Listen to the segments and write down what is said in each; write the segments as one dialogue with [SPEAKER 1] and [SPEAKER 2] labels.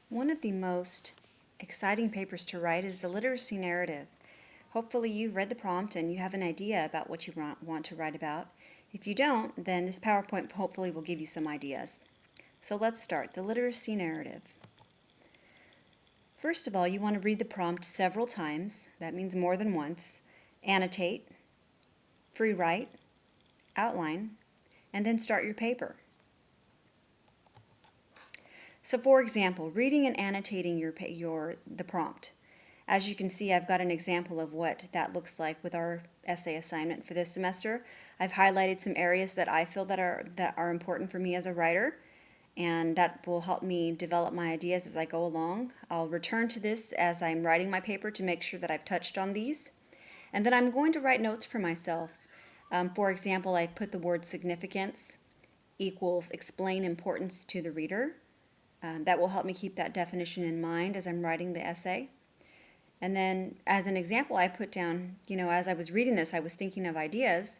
[SPEAKER 1] One of the most exciting papers to write is the literacy narrative. Hopefully you've read the prompt and you have an idea about what you want to write about. If you don't, then this PowerPoint hopefully will give you some ideas. So let's start. The literacy narrative. First of all, you want to read the prompt several times. That means more than once. Annotate, free write, outline, and then start your paper. So for example, reading and annotating the prompt. As you can see, I've got an example of what that looks like with our essay assignment for this semester. I've highlighted some areas that I feel that are important for me as a writer, and that will help me develop my ideas as I go along. I'll return to this as I'm writing my paper to make sure that I've touched on these. And then I'm going to write notes for myself. For example, I put the word significance equals explain importance to the reader. That will help me keep that definition in mind as I'm writing the essay. And then as an example, I put down, as I was reading this, I was thinking of ideas.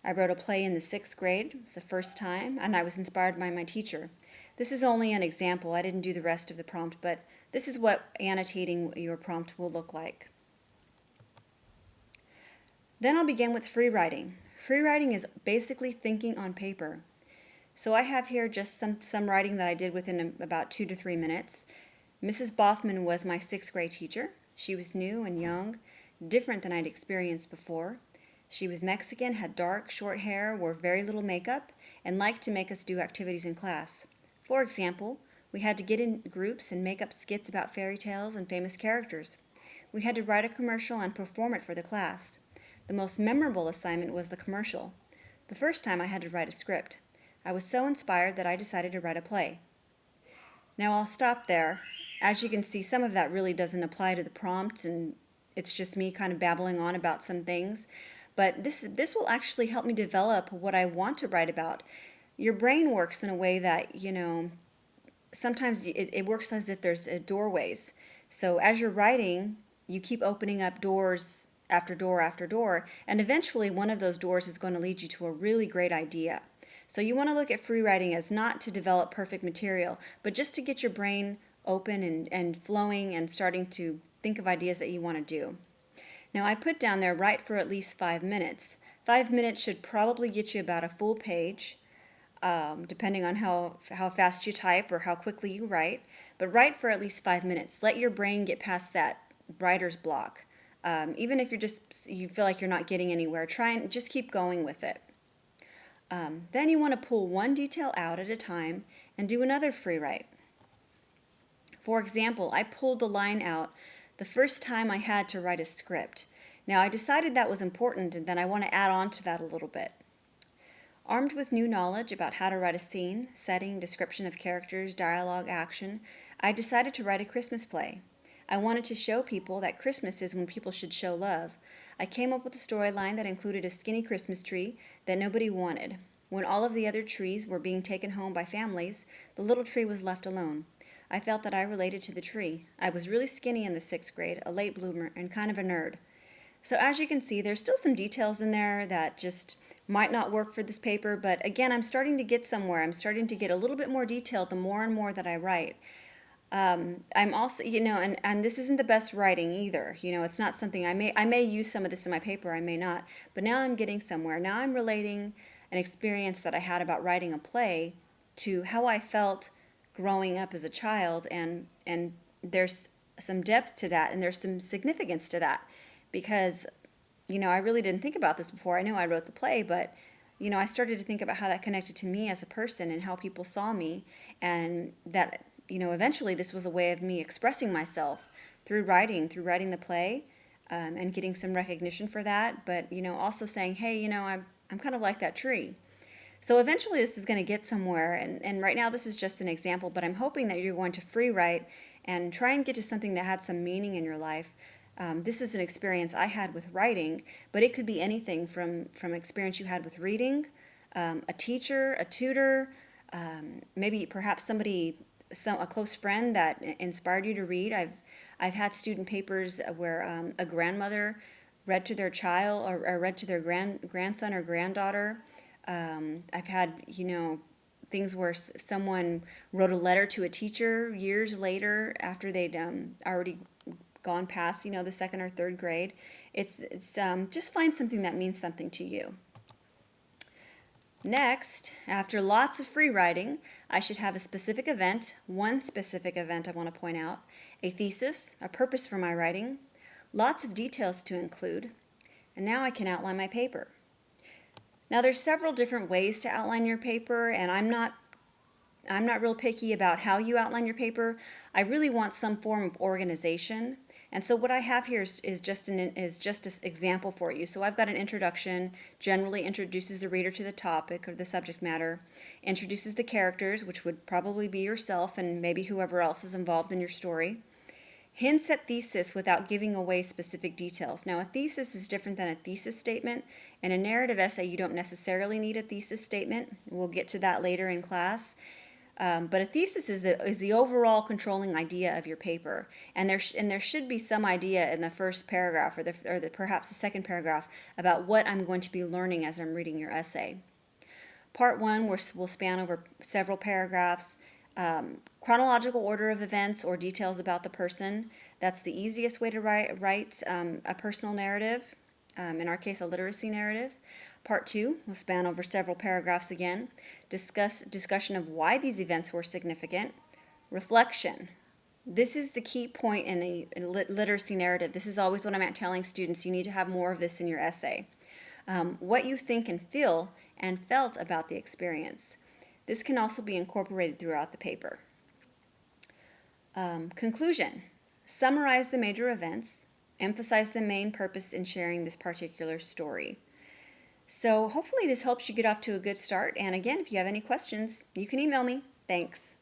[SPEAKER 1] I wrote a play in the 6th grade. It's the first time, and I was inspired by my teacher. This is only an example. I didn't do the rest of the prompt, but this is what annotating your prompt will look like. Then I'll begin with free writing. Free writing is basically thinking on paper. So I have here just some writing that I did within about 2 to 3 minutes. Mrs. Boffman was my 6th grade teacher. She was new and young, different than I'd experienced before. She was Mexican, had dark, short hair, wore very little makeup, and liked to make us do activities in class. For example, we had to get in groups and make up skits about fairy tales and famous characters. We had to write a commercial and perform it for the class. The most memorable assignment was the commercial. The first time I had to write a script. I was so inspired that I decided to write a play. Now I'll stop there. As you can see, some of that really doesn't apply to the prompt, and it's just me kind of babbling on about some things. But this will actually help me develop what I want to write about. Your brain works in a way that, sometimes it works as if there's doorways. So as you're writing, you keep opening up doors after door after door, and eventually one of those doors is going to lead you to a really great idea. So you want to look at free writing as not to develop perfect material, but just to get your brain open and flowing and starting to think of ideas that you want to do. Now I put down there write for at least 5 minutes. 5 minutes should probably get you about a full page, depending on how fast you type or how quickly you write. But write for at least 5 minutes. Let your brain get past that writer's block. Even if you feel like you're not getting anywhere, try and just keep going with it. Then you want to pull one detail out at a time and do another free write. For example, I pulled the line out the first time I had to write a script. Now I decided that was important, and then I want to add on to that a little bit. Armed with new knowledge about how to write a scene, setting, description of characters, dialogue, action, I decided to write a Christmas play. I wanted to show people that Christmas is when people should show love. I came up with a storyline that included a skinny Christmas tree that nobody wanted. When all of the other trees were being taken home by families, the little tree was left alone. I felt that I related to the tree. I was really skinny in the 6th grade, a late bloomer, and kind of a nerd. So as you can see, there's still some details in there that just might not work for this paper, but again, I'm starting to get somewhere. I'm starting to get a little bit more detailed the more and more that I write. I'm also, and this isn't the best writing either. It's not something I may use some of this in my paper, I may not. But now I'm getting somewhere. Now I'm relating an experience that I had about writing a play to how I felt growing up as a child, and there's some depth to that, and there's some significance to that, because I really didn't think about this before. I know I wrote the play, but I started to think about how that connected to me as a person and how people saw me, and that eventually this was a way of me expressing myself through writing the play, and getting some recognition for that, but also saying, hey, I'm kind of like that tree. So eventually this is going to get somewhere, and right now this is just an example, but I'm hoping that you're going to free write and try and get to something that had some meaning in your life. This is an experience I had with writing, but it could be anything from experience you had with reading, a teacher, a tutor, maybe perhaps a close friend that inspired you to read. I've had student papers where a grandmother read to their child or read to their grandson or granddaughter. I've had things where someone wrote a letter to a teacher years later after they'd already gone past, the second or third grade. It's just find something that means something to you. Next, after lots of free writing, I should have a specific event, one specific event I want to point out, a thesis, a purpose for my writing, lots of details to include, and now I can outline my paper. Now there's several different ways to outline your paper, and I'm not real picky about how you outline your paper. I really want some form of organization. And so what I have here is just an example for you. So I've got an introduction, generally introduces the reader to the topic or the subject matter, introduces the characters, which would probably be yourself and maybe whoever else is involved in your story. Hints at thesis without giving away specific details. Now, a thesis is different than a thesis statement. In a narrative essay, you don't necessarily need a thesis statement. We'll get to that later in class. But a thesis is the overall controlling idea of your paper, and there should be some idea in the first paragraph or perhaps the second paragraph about what I'm going to be learning as I'm reading your essay. Part 1 will span over several paragraphs. Chronological order of events or details about the person. That's the easiest way to write a personal narrative, in our case a literacy narrative. Part 2 will span over several paragraphs again. Discussion of why these events were significant. Reflection. This is the key point in a literacy narrative. This is always what I'm telling students. You need to have more of this in your essay. What you think and feel and felt about the experience. This can also be incorporated throughout the paper. Conclusion. Summarize the major events. Emphasize the main purpose in sharing this particular story. So hopefully this helps you get off to a good start. And again, if you have any questions, you can email me. Thanks.